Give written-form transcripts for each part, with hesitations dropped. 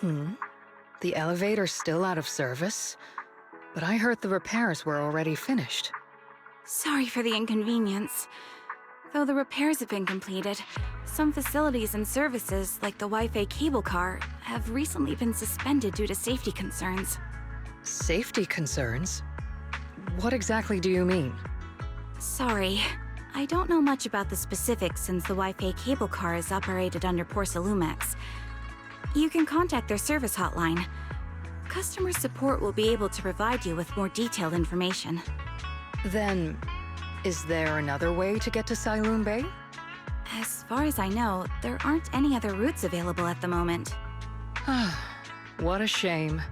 Hmm? The elevator's still out of service? But I heard the repairs were already finished. Sorry for the inconvenience. Though the repairs have been completed, some facilities and services, like the Wi-Fi cable car, have recently been suspended due to safety concerns. Safety concerns? What exactly do you mean? Sorry, I don't know much about the specifics since the Wi-Fi cable car is operated under Porcelumex. You can contact their service hotline. Customer support will be able to provide you with more detailed information. Then, is there another way to get to Sailoon Bay? As far as I know, there aren't any other routes available at the moment. What a shame.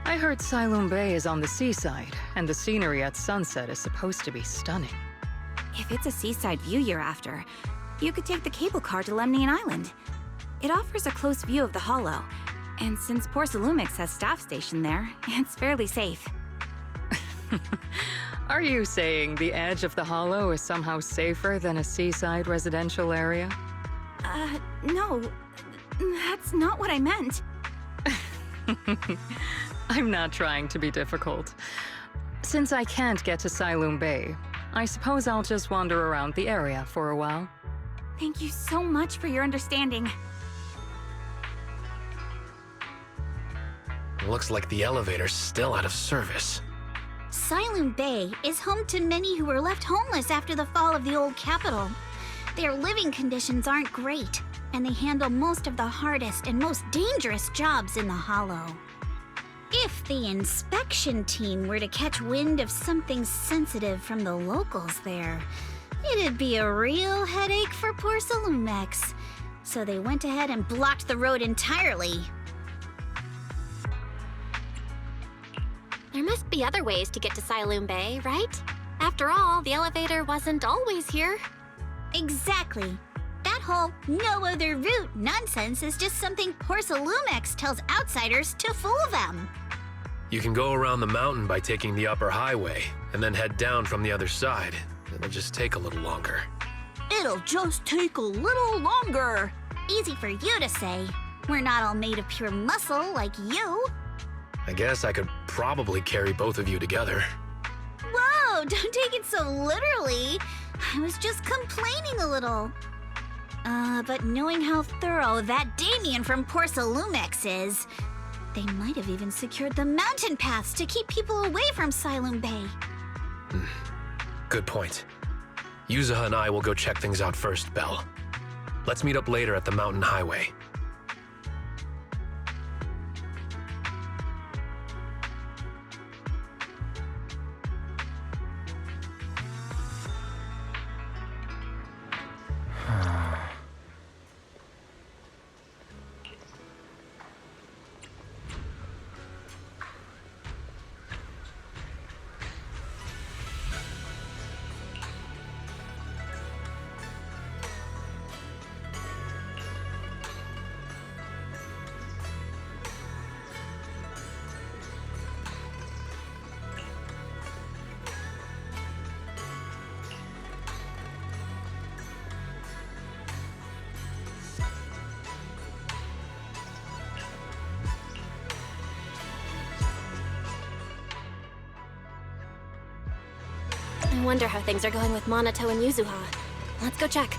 I heard Sailoon Bay is on the seaside, and the scenery at sunset is supposed to be stunning. If it's a seaside view you're after, you could take the cable car to Lemnian Island. It offers a close view of the hollow, and since Porcelumex has staff stationed there, it's fairly safe. Are you saying the edge of the hollow is somehow safer than a seaside residential area? No. That's not what I meant. I'm not trying to be difficult. Since I can't get to Sailoon Bay, I suppose I'll just wander around the area for a while. Thank you so much for your understanding. Looks like the elevator's still out of service. Sailoon Bay is home to many who were left homeless after the fall of the old capital. Their living conditions aren't great, and they handle most of the hardest and most dangerous jobs in the hollow. If the inspection team were to catch wind of something sensitive from the locals there, it'd be a real headache for Porcelumex. So they went ahead and blocked the road entirely. There must be other ways to get to Sailoon Bay, right? After all, the elevator wasn't always here. Exactly. That whole no other route nonsense is just something Porcelumex tells outsiders to fool them. You can go around the mountain by taking the upper highway, and then head down from the other side. It'll just take a little longer. It'll just take a little longer. Easy for you to say. We're not all made of pure muscle like you. I guess I could probably carry both of you together. Whoa, don't take it so literally. I was just complaining a little. But knowing how thorough that Damien from Porcelumex is, they might have even secured the mountain paths to keep people away from Sailoon Bay. Good point. Yuzuha and I will go check things out first, Belle. Let's meet up later at the mountain highway. I wonder how things are going with Monato and Yuzuha. Let's go check.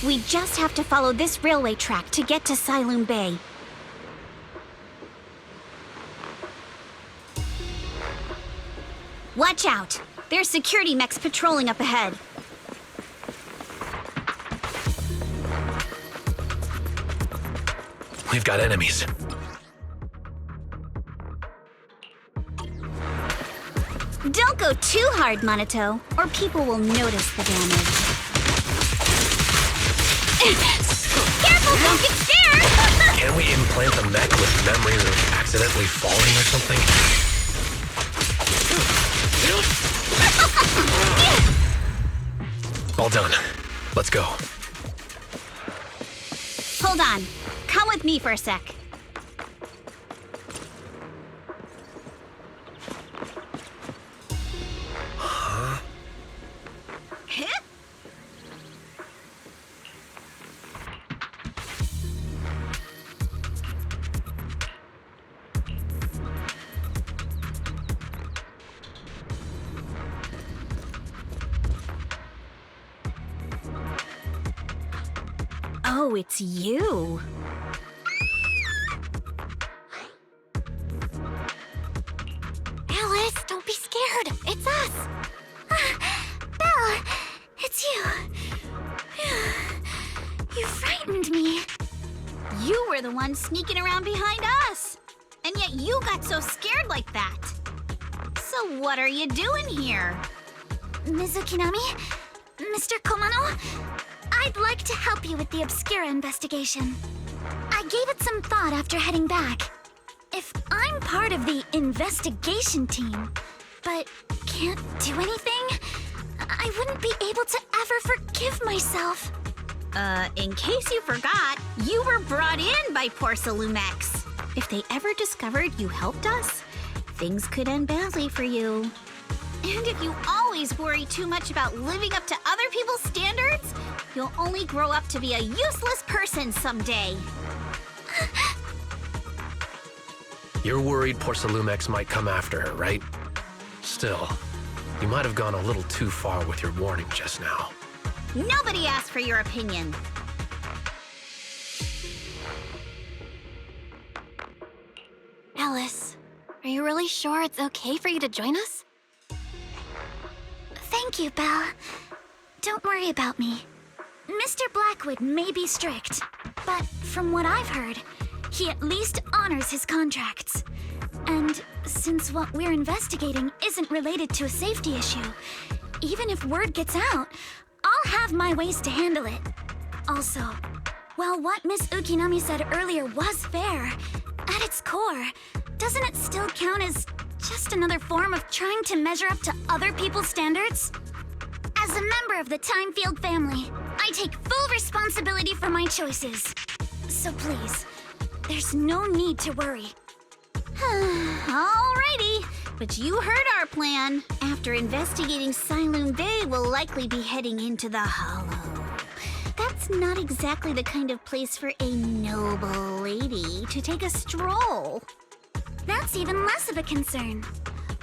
We just have to follow this railway track to get to Siloon Bay. Watch out! There's security mechs patrolling up ahead. We've got enemies. Don't go too hard, Monato, or people will notice the damage. Careful, don't get scared! Can we implant the mech with memories of accidentally falling or something? All done. Let's go. Hold on. Come with me for a sec. Huh? Oh, it's you. Alice, don't be scared. It's us. Belle, it's you. You frightened me. You were the one sneaking around behind us. And yet you got so scared like that. So what are you doing here? Mizukinami? Mr. Komano? I'd like to help you with the Obscura investigation. I gave it some thought after heading back. If I'm part of the investigation team, but can't do anything, I wouldn't be able to ever forgive myself. In case you forgot, you were brought in by Porcelumex. If they ever discovered you helped us, things could end badly for you. And if you always worry too much about living up to other people's standards, you'll only grow up to be a useless person someday. You're worried Porcelumex might come after her, right? Still, you might have gone a little too far with your warning just now. Nobody asked for your opinion. Alice, are you really sure it's okay for you to join us? Thank you, Belle. Don't worry about me. Mr. Blackwood may be strict, but from what I've heard, he at least honors his contracts. And since what we're investigating isn't related to a safety issue, even if word gets out, I'll have my ways to handle it. Also, while what Miss Ukinami said earlier was fair, at its core, doesn't it still count as just another form of trying to measure up to other people's standards? As a member of the Timefield family, I take full responsibility for my choices. So please, there's no need to worry. Alrighty, but you heard our plan. After investigating Siloon Bay, we'll likely be heading into the Hollow. That's not exactly the kind of place for a noble lady to take a stroll. That's even less of a concern.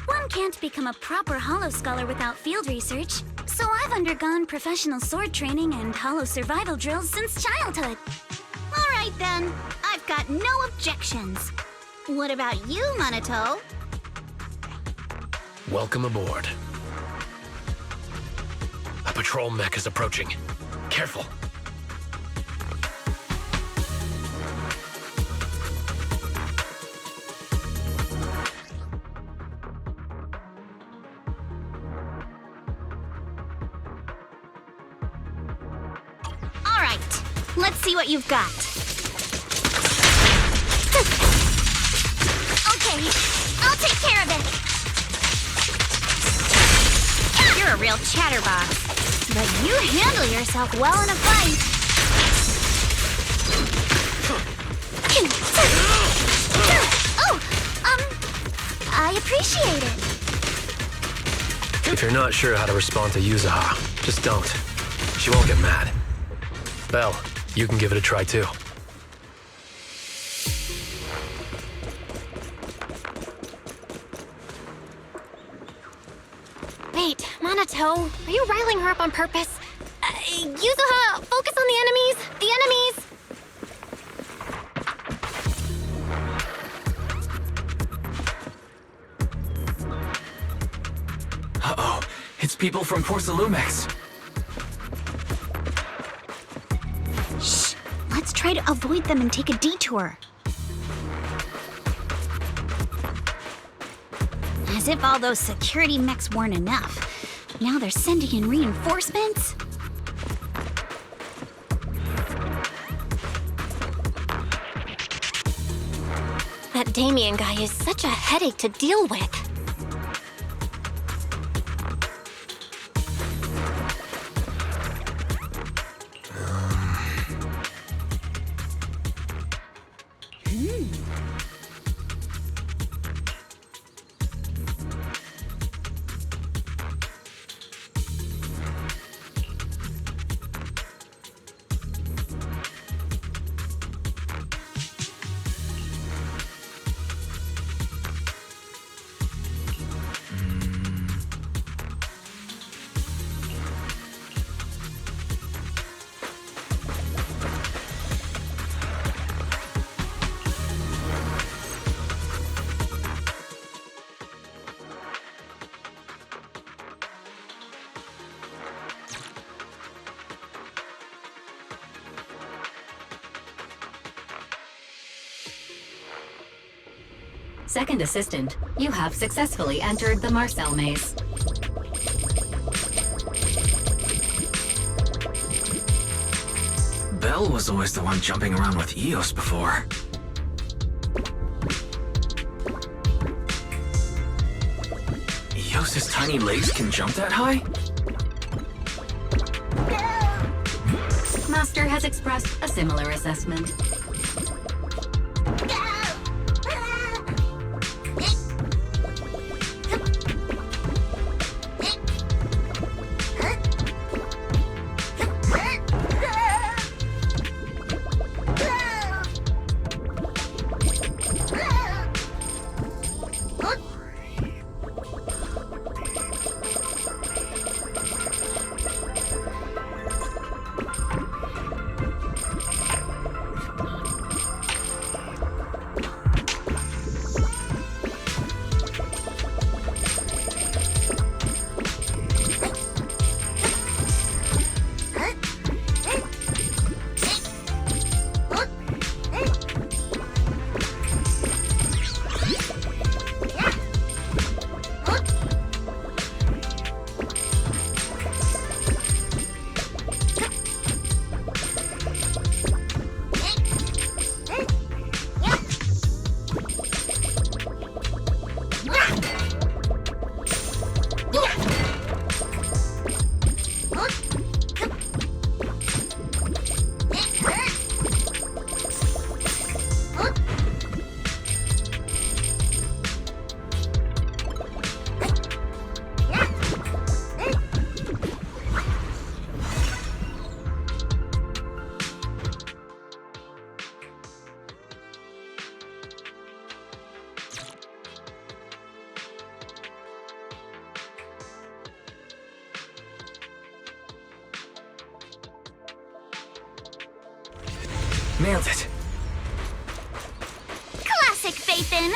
One can't become a proper Hollow scholar without field research, so I've undergone professional sword training and Hollow survival drills since childhood. Alright then, I've got no objections. What about you, Monato? Welcome aboard. A patrol mech is approaching. Careful. Alright, let's see what you've got. Okay, I'll take care of it. You're a real chatterbox, but you handle yourself well in a fight. Oh, I appreciate it. If you're not sure how to respond to Yuzuha, just don't. She won't get mad. Belle, you can give it a try too. Wait, Monato, are you riling her up on purpose? Yuzuha, focus on the enemy people from Porsalumex. Shh! Let's try to avoid them and take a detour. As if all those security mechs weren't enough. Now they're sending in reinforcements? That Damien guy is such a headache to deal with. Second assistant, you have successfully entered the Marcel maze. Belle was always the one jumping around with Eos before. Eos's tiny legs can jump that high? Master has expressed a similar assessment. Nailed it. Classic, Phaethon!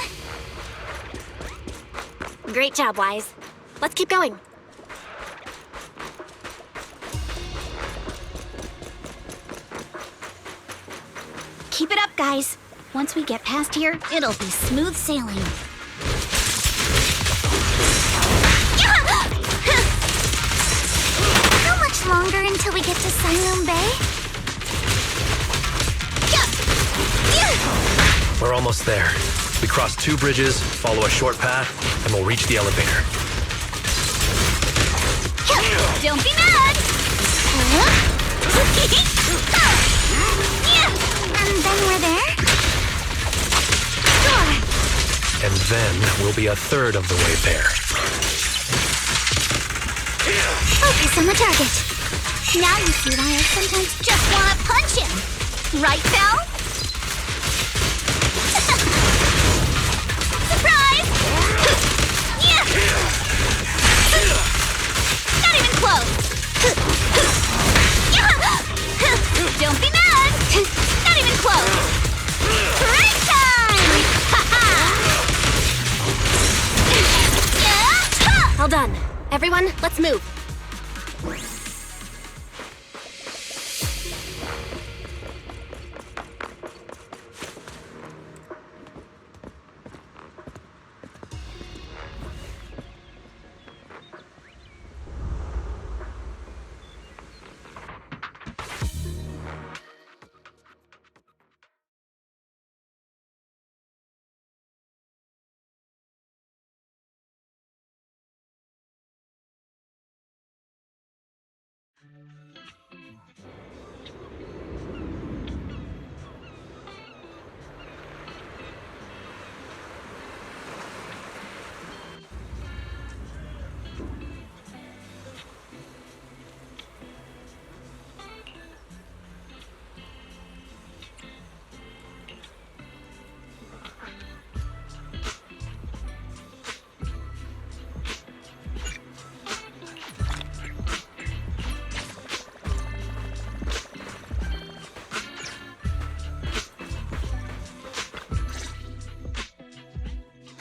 Great job, Wise. Let's keep going. Keep it up, guys. Once we get past here, it'll be smooth sailing. How much longer until we get to Siloam Bay? We're almost there. We cross 2 bridges, follow a short path, and we'll reach the elevator. Don't be mad! And then we're there? Sure. And then we'll be a third of the way there. Focus on the target. Now you see why I sometimes just want to punch him. Right, Belle? Surprise! Not even close! Don't be mad! Not even close! Break time! All done. Everyone, let's move.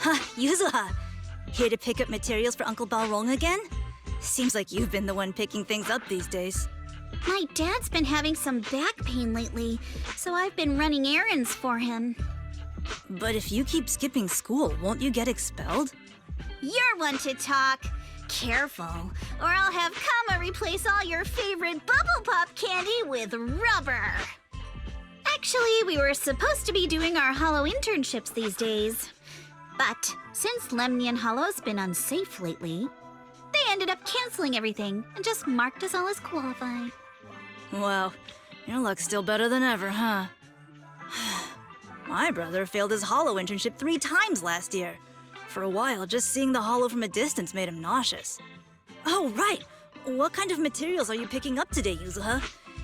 Huh, Yuzuha. Here to pick up materials for Uncle Balrong again? Seems like you've been the one picking things up these days. My dad's been having some back pain lately, so I've been running errands for him. But if you keep skipping school, won't you get expelled? You're one to talk. Careful, or I'll have Kama replace all your favorite bubble pop candy with rubber. Actually, we were supposed to be doing our Hollow internships these days. But since Lemnian Hollow's been unsafe lately, they ended up canceling everything and just marked us all as qualified. Wow, your luck's still better than ever, huh? My brother failed his Hollow internship 3 times last year. For a while, just seeing the Hollow from a distance made him nauseous. Oh, right! What kind of materials are you picking up today, Yuzuha?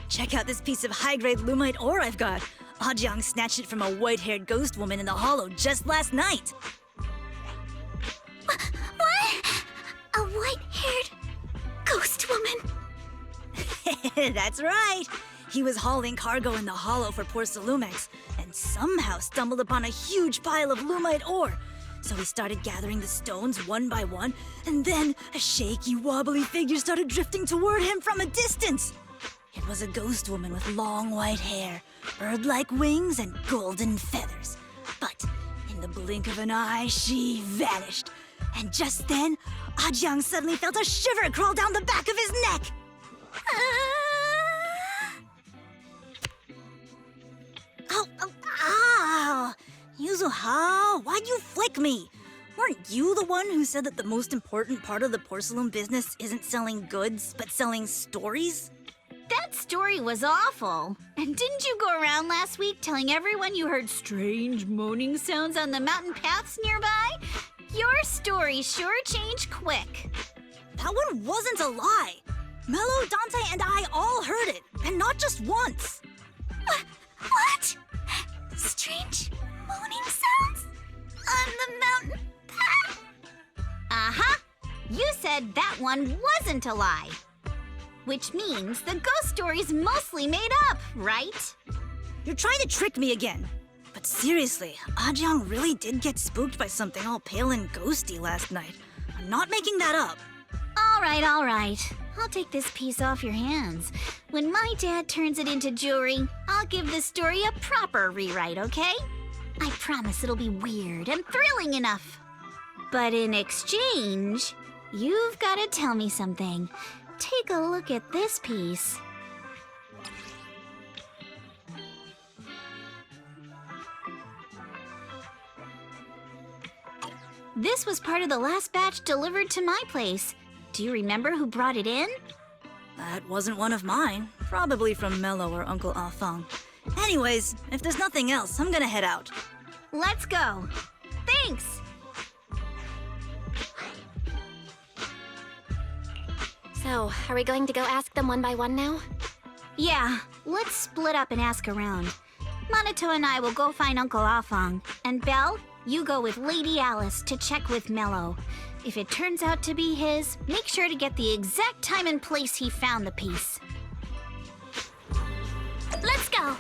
Check out this piece of high-grade lumite ore I've got. Ajang snatched it from a white-haired ghost woman in the Hollow just last night. What? A white-haired ghost woman? That's right. He was hauling cargo in the Hollow for poor Salumex, and somehow stumbled upon a huge pile of lumite ore. So he started gathering the stones one by one, and then a shaky, wobbly figure started drifting toward him from a distance. It was a ghost woman with long white hair, bird-like wings, and golden feathers. But in the blink of an eye, she vanished. And just then, Ajang suddenly felt a shiver crawl down the back of his neck. Ow! Yuzuha, why'd you flick me? Weren't you the one who said that the most important part of the porcelain business isn't selling goods, but selling stories? That story was awful. And didn't you go around last week telling everyone you heard strange moaning sounds on the mountain paths nearby? Your story sure changed quick. That one wasn't a lie. Mello, Dante, and I all heard it, and not just once. What? Strange moaning sounds? On the mountain path? Uh-huh. You said that one wasn't a lie. Which means the ghost story's mostly made up, right? You're trying to trick me again. But seriously, Ajang really did get spooked by something all pale and ghosty last night. I'm not making that up. All right. I'll take this piece off your hands. When my dad turns it into jewelry, I'll give this story a proper rewrite, okay? I promise it'll be weird and thrilling enough. But in exchange, you've got to tell me something. Take a look at this piece. This was part of the last batch delivered to my place. Do you remember who brought it in? That wasn't one of mine. Probably from Mello or Uncle Afang. Anyways, if there's nothing else, I'm gonna head out. Let's go. Thanks! So, are we going to go ask them one by one now? Yeah, let's split up and ask around. Monato and I will go find Uncle Afang. And Belle, you go with Lady Alice to check with Mello. If it turns out to be his, make sure to get the exact time and place he found the piece. Let's go.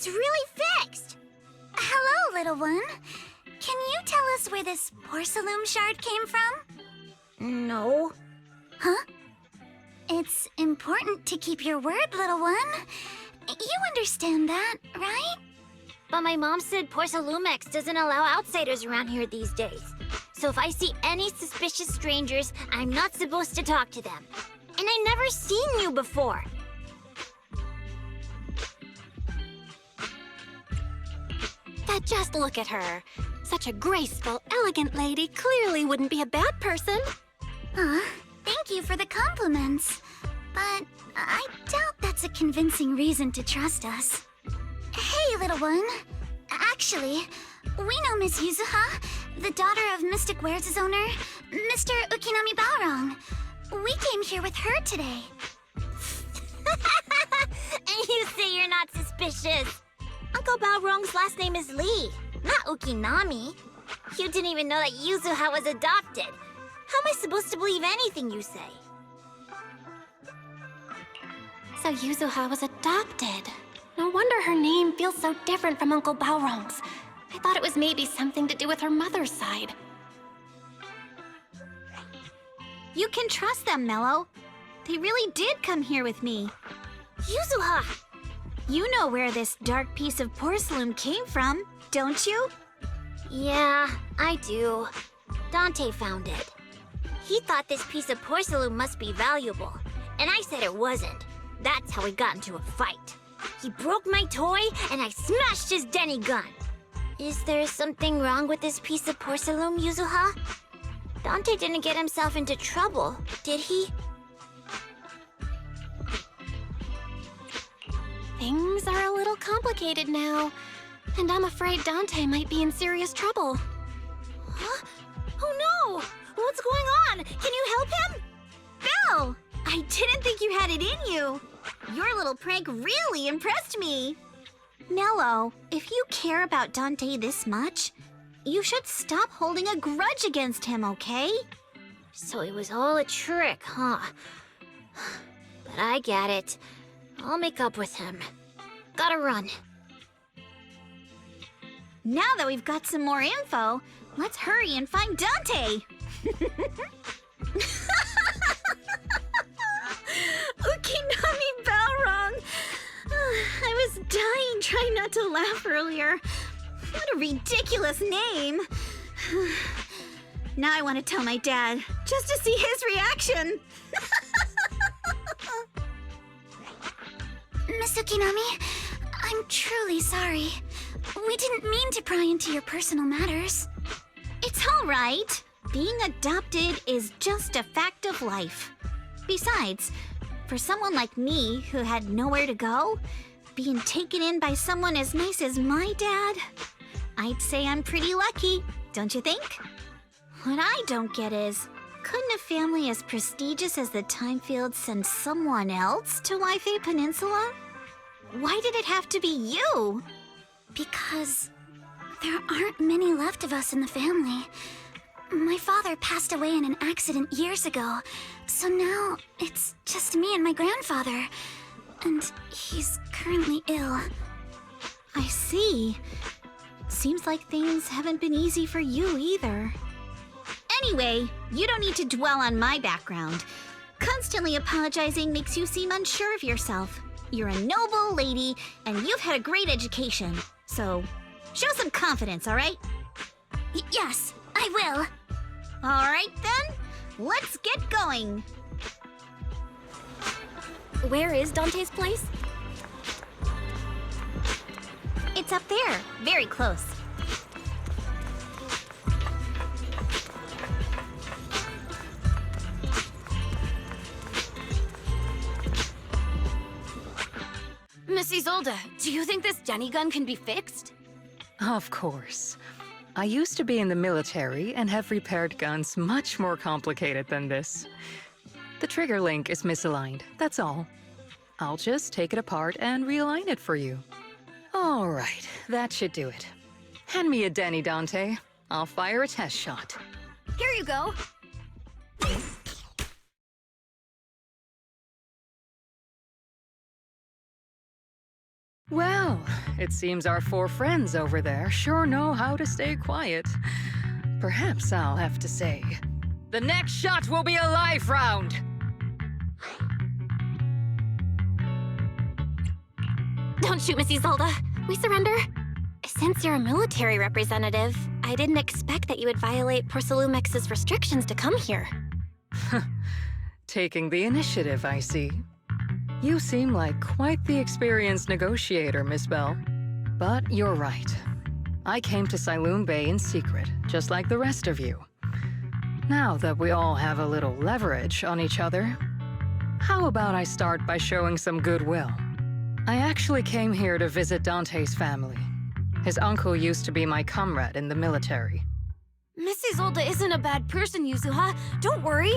it's really fixed! Hello, little one. Can you tell us where this porcelain shard came from? No. Huh? It's important to keep your word, little one. You understand that, right? But my mom said Porcelumex doesn't allow outsiders around here these days. So if I see any suspicious strangers, I'm not supposed to talk to them. And I never seen you before. But just look at her. Such a graceful, elegant lady clearly wouldn't be a bad person. Thank you for the compliments. But I doubt that's a convincing reason to trust us. Hey, little one. Actually, we know Miss Yuzuha, the daughter of Mystic Wares' owner, Mr. Ukinami Balrong. We came here with her today. And you say you're not suspicious. Uncle Balrong's last name is Lee, not Ukinami. You didn't even know that Yuzuha was adopted. How am I supposed to believe anything you say? So Yuzuha was adopted. No wonder her name feels so different from Uncle Balrong's. I thought it was maybe something to do with her mother's side. You can trust them, Mello. They really did come here with me. Yuzuha! You know where this dark piece of porcelain came from, don't you? Yeah, I do. Dante found it. He thought this piece of porcelain must be valuable, and I said it wasn't. That's how we got into a fight. He broke my toy, and I smashed his Denny gun. Is there something wrong with this piece of porcelain, Yuzuha? Dante didn't get himself into trouble, did he? Things are a little complicated now, and I'm afraid Dante might be in serious trouble. Huh? Oh no! What's going on? Can you help him? Belle! I didn't think you had it in you. Your little prank really impressed me. Mello, if you care about Dante this much, you should stop holding a grudge against him, okay? So it was all a trick, huh? But I get it. I'll make up with him. Gotta run. Now that we've got some more info, let's hurry and find Dante! Ukinami Balrong! I was dying trying not to laugh earlier. What a ridiculous name! Now I want to tell my dad, just to see his reaction! Miss Ukinami, I'm truly sorry. We didn't mean to pry into your personal matters. It's all right. Being adopted is just a fact of life. Besides, for someone like me who had nowhere to go, being taken in by someone as nice as my dad, I'd say I'm pretty lucky, don't you think? What I don't get is, couldn't a family as prestigious as the Timefields send someone else to Waifei Peninsula? Why did it have to be you? Because there aren't many left of us in the family. My father passed away in an accident years ago, so now it's just me and my grandfather. And he's currently ill. I see. Seems like things haven't been easy for you either. Anyway, you don't need to dwell on my background. Constantly apologizing makes you seem unsure of yourself. You're a noble lady, and you've had a great education. So, show some confidence, all right? Yes, I will. All right, then. Let's get going. Where is Dante's place? It's up there, very close. Miss Isolde, do you think this Denny gun can be fixed? Of course. I used to be in the military and have repaired guns much more complicated than this. The trigger link is misaligned, that's all. I'll just take it apart and realign it for you. All right, that should do it. Hand me a Denny, Dante. I'll fire a test shot. Here you go. Well, it seems our four friends over there sure know how to stay quiet. Perhaps I'll have to say, the next shot will be a life round! Don't shoot, Miss Isolde. We surrender. Since you're a military representative, I didn't expect that you would violate Porcelumex's restrictions to come here. Taking the initiative, I see. You seem like quite the experienced negotiator, Miss Bell. But you're right. I came to Siloon Bay in secret, just like the rest of you. Now that we all have a little leverage on each other, how about I start by showing some goodwill? I actually came here to visit Dante's family. His uncle used to be my comrade in the military. Miss Isolde isn't a bad person, Yuzuha. Don't worry.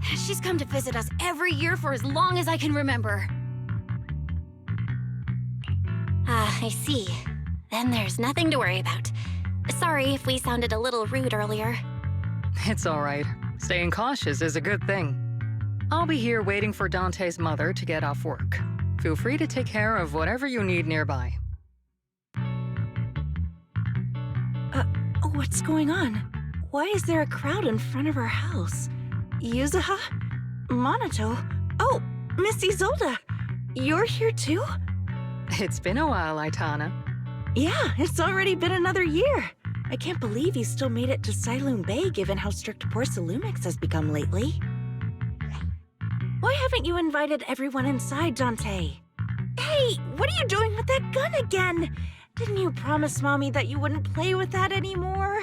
She's come to visit us every year for as long as I can remember. Ah, I see. Then there's nothing to worry about. Sorry if we sounded a little rude earlier. It's all right. Staying cautious is a good thing. I'll be here waiting for Dante's mother to get off work. Feel free to take care of whatever you need nearby. What's going on? Why is there a crowd in front of our house? Yuzuha? Monato? Oh, Miss Isolde! You're here too? It's been a while, Aitana. Yeah, it's already been another year. I can't believe you still made it to Siloon Bay given how strict Porcelumix has become lately. Why haven't you invited everyone inside, Dante? Hey, what are you doing with that gun again? Didn't you promise Mommy that you wouldn't play with that anymore?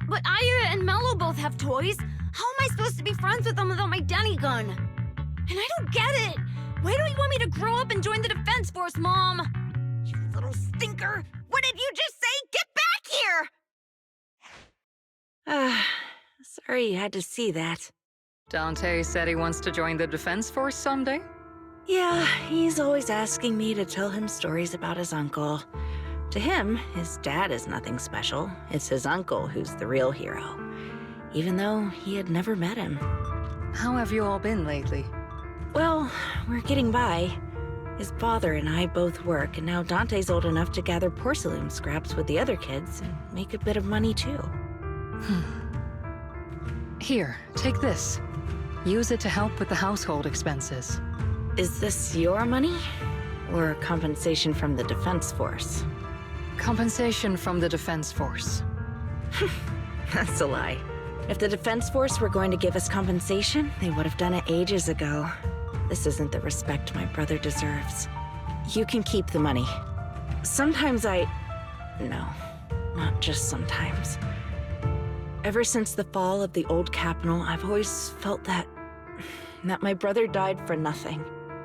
But Aya and Mello both have toys. How am I supposed to be friends with them without my Denny gun? And I don't get it. Why don't you want me to grow up and join the Defense Force, Mom? You little stinker. What did you just say? Get back here! Sorry you had to see that. Dante said he wants to join the Defense Force someday? Yeah, he's always asking me to tell him stories about his uncle. To him, his dad is nothing special. It's his uncle who's the real hero, even though he had never met him. How have you all been lately? Well, we're getting by. His father and I both work, and now Dante's old enough to gather porcelain scraps with the other kids and make a bit of money too. Here, take this. Use it to help with the household expenses. Is this your money? Or compensation from the Defense Force? Compensation from the Defense Force. That's a lie. If the Defense Force were going to give us compensation, they would have done it ages ago. This isn't the respect my brother deserves. You can keep the money. Sometimes No, not just sometimes. Ever since the fall of the old capital, I've always felt that my brother died for nothing,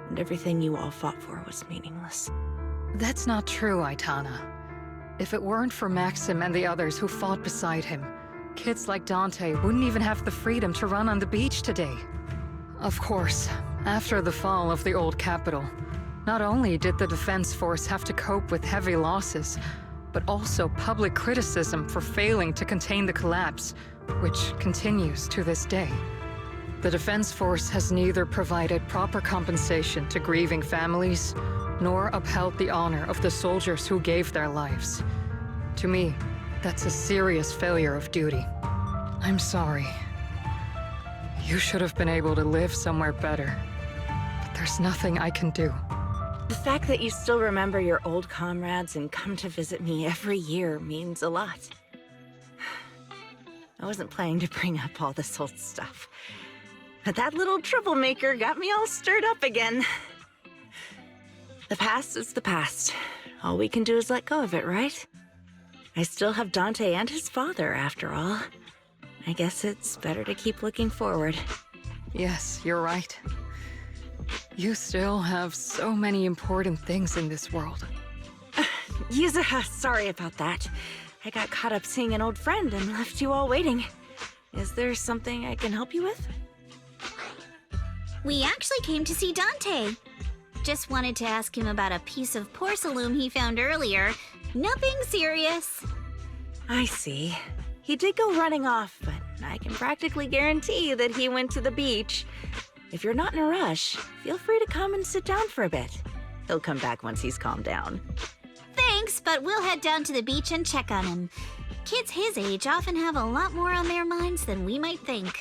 and everything you all fought for was meaningless. That's not true, Aitana. If it weren't for Maxim and the others who fought beside him, kids like Dante wouldn't even have the freedom to run on the beach today. Of course, after the fall of the old capital, not only did the Defense Force have to cope with heavy losses, but also public criticism for failing to contain the collapse, which continues to this day. The Defense Force has neither provided proper compensation to grieving families, nor upheld the honor of the soldiers who gave their lives. To me, that's a serious failure of duty. I'm sorry. You should have been able to live somewhere better, but there's nothing I can do. The fact that you still remember your old comrades and come to visit me every year means a lot. I wasn't planning to bring up all this old stuff, but that little troublemaker got me all stirred up again. The past is the past. All we can do is let go of it, right? I still have Dante and his father, after all. I guess it's better to keep looking forward. Yes, you're right. You still have so many important things in this world. Yuzuha, sorry about that. I got caught up seeing an old friend and left you all waiting. Is there something I can help you with? We actually came to see Dante. Just wanted to ask him about a piece of porcelain he found earlier. Nothing serious. I see. He did go running off, but I can practically guarantee that he went to the beach. If you're not in a rush, feel free to come and sit down for a bit. He'll come back once he's calmed down. Thanks, but we'll head down to the beach and check on him. Kids his age often have a lot more on their minds than we might think.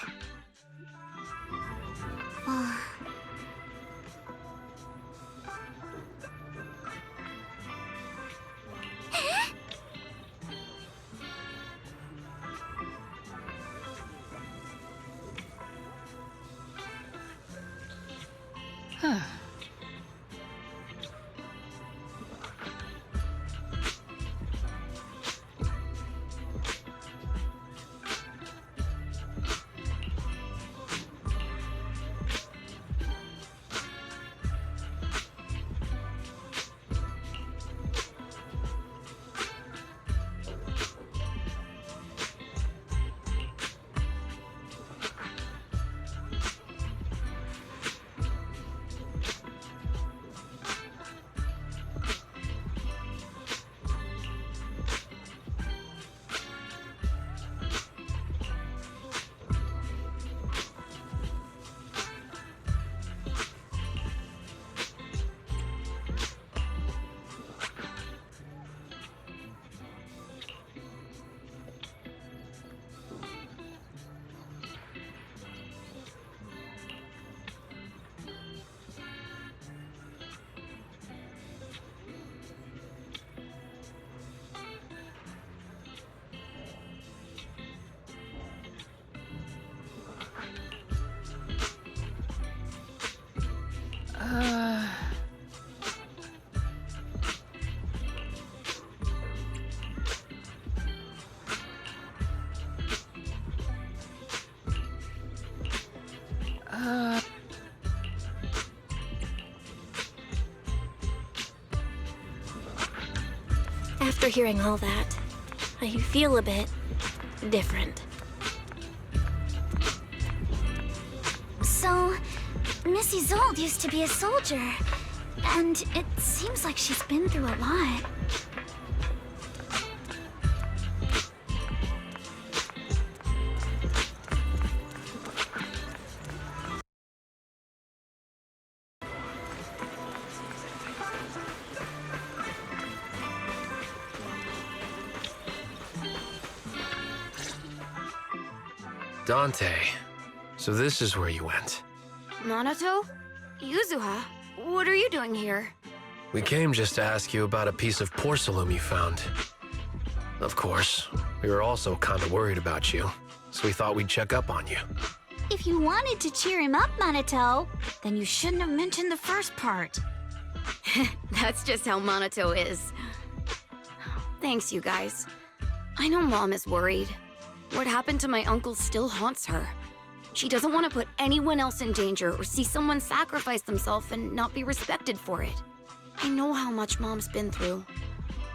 After hearing all that, I feel a bit different. So, Missy Zold used to be a soldier, and it seems like she's been through a lot. Dante, so this is where you went. Minato? Yuzuha? What are you doing here? We came just to ask you about a piece of porcelain you found. Of course, we were also kind of worried about you, so we thought we'd check up on you. If you wanted to cheer him up, Minato, then you shouldn't have mentioned the first part. That's just how Minato is. Thanks, you guys. I know Mom is worried. What happened to my uncle still haunts her. She doesn't want to put anyone else in danger or see someone sacrifice themselves and not be respected for it. I know how much Mom's been through.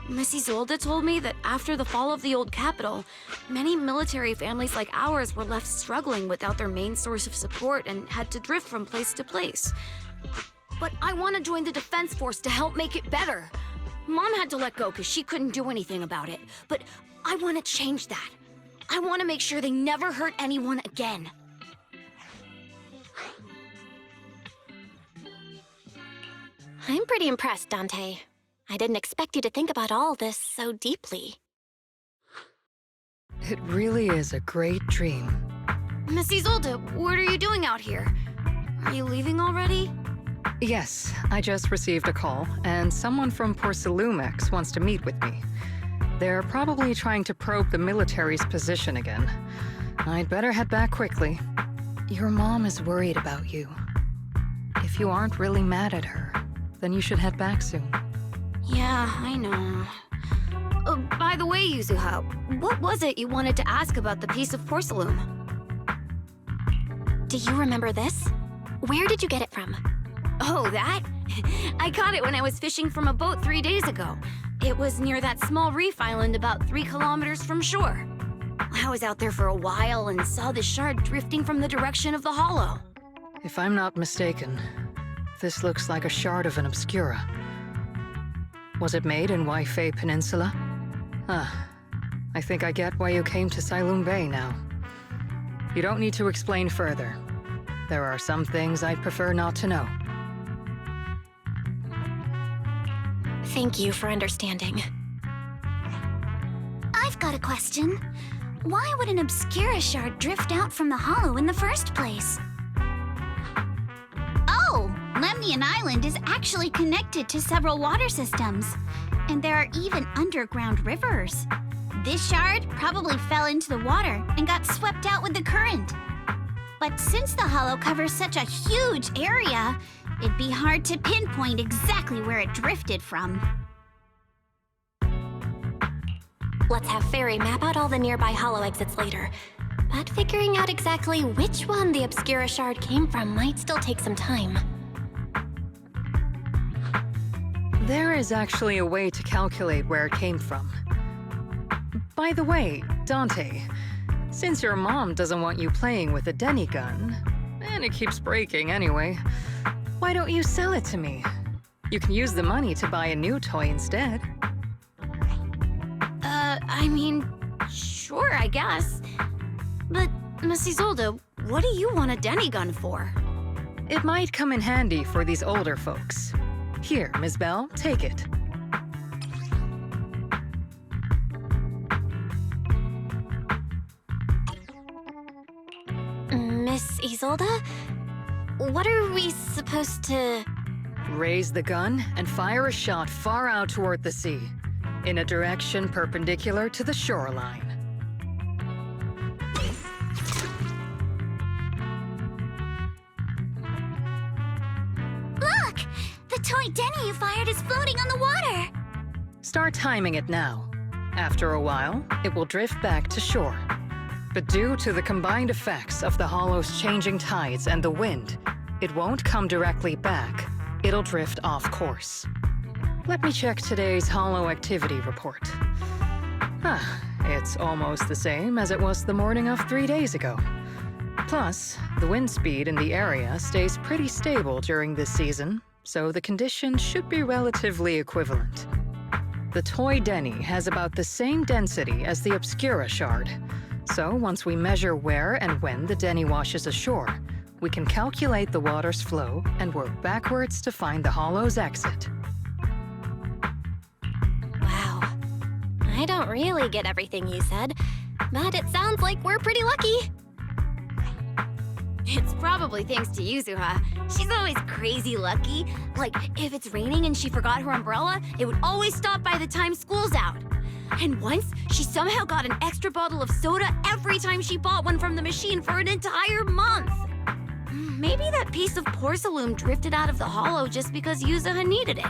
Missy Zolda told me that after the fall of the old capital, many military families like ours were left struggling without their main source of support and had to drift from place to place. But I want to join the defense force to help make it better. Mom had to let go because she couldn't do anything about it, but I want to change that. I want to make sure they never hurt anyone again. I'm pretty impressed, Dante. I didn't expect you to think about all this so deeply. It really is a great dream. Missy Zolda, what are you doing out here? Are you leaving already? Yes, I just received a call, and someone from Porcelumex wants to meet with me. They're probably trying to probe the military's position again. I'd better head back quickly. Your mom is worried about you. If you aren't really mad at her, then you should head back soon. Yeah, I know. By the way, Yuzuha, what was it you wanted to ask about the piece of porcelain? Do you remember this? Where did you get it from? Oh, that? I caught it when I was fishing from a boat 3 days ago. It was near that small reef island about 3 kilometers from shore. I was out there for a while and saw the shard drifting from the direction of the hollow. If I'm not mistaken, this looks like a shard of an Obscura. Was it made in Waifei Peninsula? I think I get why you came to Sailoon Bay now. You don't need to explain further. There are some things I'd prefer not to know. Thank you for understanding. I've got a question. Why would an Obscura shard drift out from the hollow in the first place? Oh, Lemnian Island is actually connected to several water systems, and there are even underground rivers. This shard probably fell into the water and got swept out with the current. But since the hollow covers such a huge area, it'd be hard to pinpoint exactly where it drifted from. Let's have Fairy map out all the nearby hollow exits later. But figuring out exactly which one the Obscura shard came from might still take some time. There is actually a way to calculate where it came from. By the way, Dante, since your mom doesn't want you playing with a Denny gun, and it keeps breaking anyway, why don't you sell it to me? You can use the money to buy a new toy instead. I mean, sure, I guess. But, Miss Isolde, what do you want a Denny gun for? It might come in handy for these older folks. Here, Ms. Bell, take it. Miss Isolde? What are we supposed to... Raise the gun and fire a shot far out toward the sea, in a direction perpendicular to the shoreline. Look! The toy Denny you fired is floating on the water! Start timing it now. After a while, it will drift back to shore. But due to the combined effects of the hollow's changing tides and the wind, it won't come directly back. It'll drift off course. Let me check today's hollow activity report. It's almost the same as it was the morning of 3 days ago. Plus, the wind speed in the area stays pretty stable during this season, so the conditions should be relatively equivalent. The toy Denny has about the same density as the Obscura shard, so once we measure where and when the Denny washes ashore, we can calculate the water's flow and work backwards to find the hollow's exit. Wow. I don't really get everything you said, but it sounds like we're pretty lucky. It's probably thanks to Yuzuha. She's always crazy lucky. Like, if it's raining and she forgot her umbrella, it would always stop by the time school's out. And once, she somehow got an extra bottle of soda every time she bought one from the machine for an entire month. Maybe that piece of porcelain drifted out of the hollow just because Yuzuha needed it.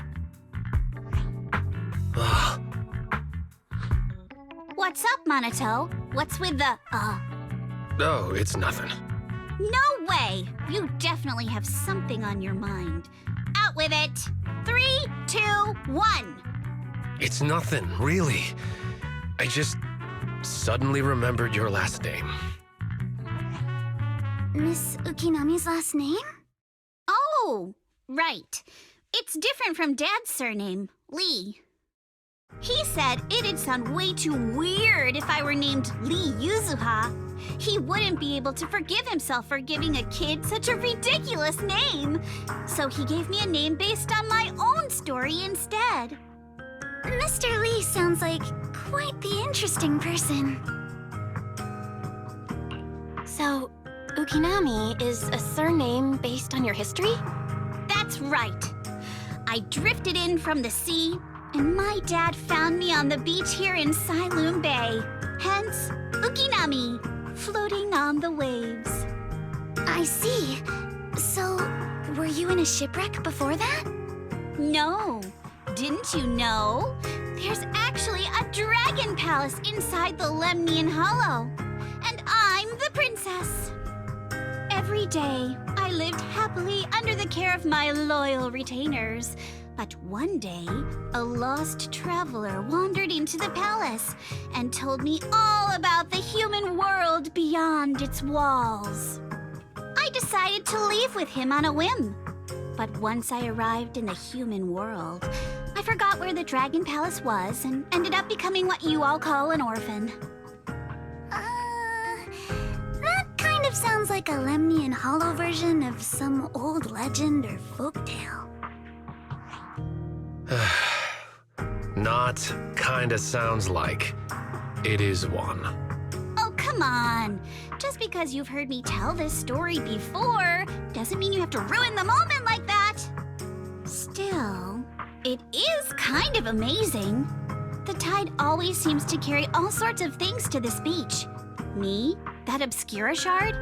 What's up, Monato? What's with the, Oh, it's nothing. No way! You definitely have something on your mind. Out with it! 3, 2, 1! It's nothing, really. I just suddenly remembered your last name. Miss Ukinami's last name? Oh, right. It's different from Dad's surname, Lee. He said it'd sound way too weird if I were named Lee Yuzuha. He wouldn't be able to forgive himself for giving a kid such a ridiculous name. So he gave me a name based on my own story instead. Mr. Lee sounds like quite the interesting person. So, Ukinami is a surname based on your history? That's right. I drifted in from the sea, and my dad found me on the beach here in Sailoon Bay. Hence, Ukinami, floating on the waves. I see. So, were you in a shipwreck before that? No. Didn't you know? There's actually a dragon palace inside the Lemnian Hollow. And I'm the princess. Every day, I lived happily under the care of my loyal retainers. But one day, a lost traveler wandered into the palace and told me all about the human world beyond its walls. I decided to leave with him on a whim. But once I arrived in the human world, I forgot where the Dragon Palace was and ended up becoming what you all call an orphan. That kind of sounds like a Lemnian Hollow version of some old legend or folktale. Not kinda sounds like. It is one. Oh, come on. Just because you've heard me tell this story before doesn't mean you have to ruin the moment like that. Still, it is kind of amazing. The tide always seems to carry all sorts of things to this beach. Me, that Obscura shard,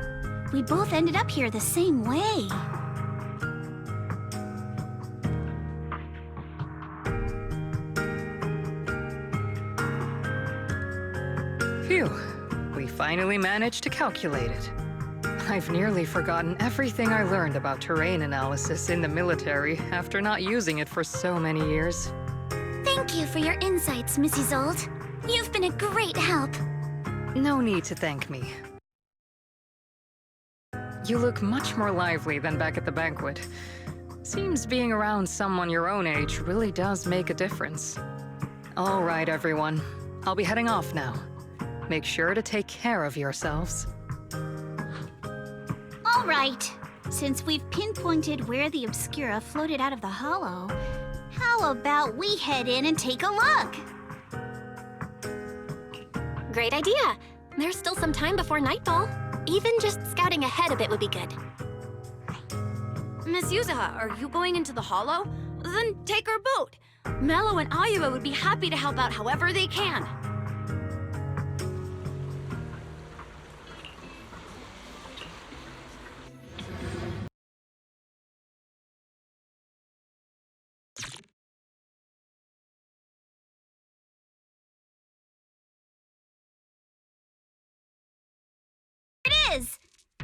we both ended up here the same way. Phew, we finally managed to calculate it. I've nearly forgotten everything I learned about terrain analysis in the military after not using it for so many years. Thank you for your insights, Mrs. Old. You've been a great help. No need to thank me. You look much more lively than back at the banquet. Seems being around someone your own age really does make a difference. All right, everyone. I'll be heading off now. Make sure to take care of yourselves. All right. Since we've pinpointed where the Obscura floated out of the hollow, how about we head in and take a look? Great idea. There's still some time before nightfall. Even just scouting ahead a bit would be good. Miss Yuzuha, are you going into the hollow? Then take our boat. Mello and Ayuba would be happy to help out however they can.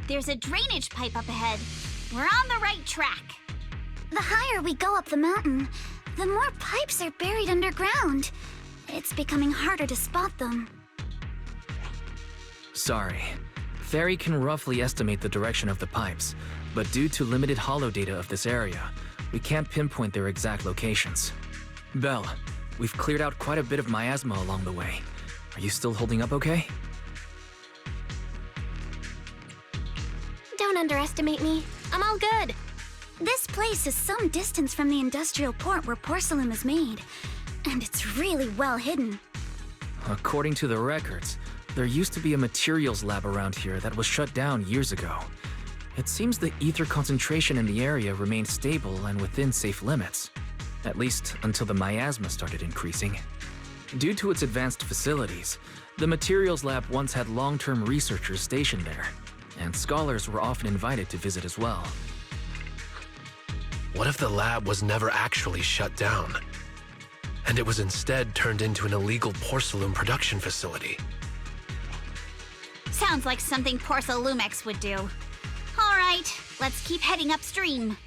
There's a drainage pipe up ahead. We're on the right track. The higher we go up the mountain, the more pipes are buried underground. It's becoming harder to spot them. Sorry. Fairy can roughly estimate the direction of the pipes, but due to limited holo data of this area, we can't pinpoint their exact locations. Belle, we've cleared out quite a bit of miasma along the way. Are you still holding up okay? Don't underestimate me. I'm all good. This place is some distance from the industrial port where porcelain is made, and it's really well hidden. According to the records, there used to be a materials lab around here that was shut down years ago. It seems the ether concentration in the area remained stable and within safe limits, at least until the miasma started increasing. Due to its advanced facilities, the materials lab once had long-term researchers stationed there, and scholars were often invited to visit as well. What if the lab was never actually shut down, and it was instead turned into an illegal porcelain production facility? Sounds like something Porcelumex would do. All right, let's keep heading upstream.